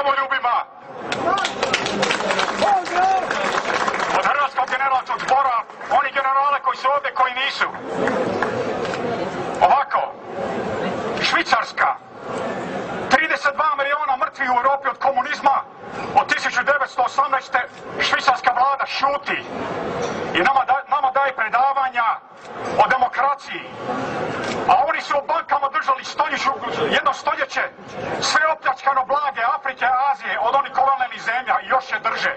domoljubima. Od Hrvatskog generalskog zbora, oni generale koji su ovdje, koji nisu. Ovako, Švicarska, 32 miliona mrtvih u Europi od komunizma, od 1918. švicarska vlada šuti i nama daje predavanja o demokraciji. A oni su u bankama držali jedno stoljeće sve opljačkano blage Afrike, Azije, od onih kolonijalnih zemlja i još je drže.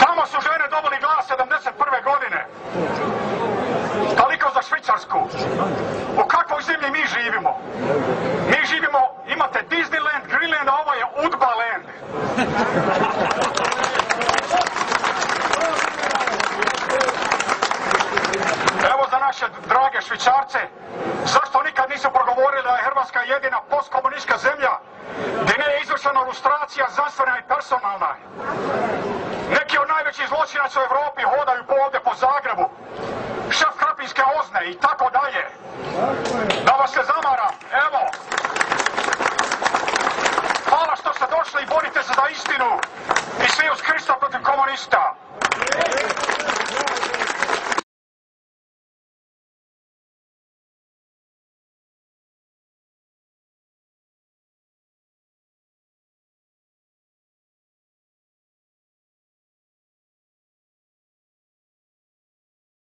Tamo su žene dobili glas 71. godine. Toliko za Švicarsku. U kakvoj zemlji mi živimo? Mi živimo, imate Disneyland, Greenland, a ovo je Udbaland. Evo za naše drage Švicarce, zašto nikad nisu progovorili da je Hrvatska jedina postkomunistička zemlja gdje ne je izvršena lustracija znanstvena i personalna? Neki od najvećih zločinaca u Europi hodaju ovdje po Zagrebu. Šef Krapinske OZNE i tako dalje. Da vas se zamara, evo,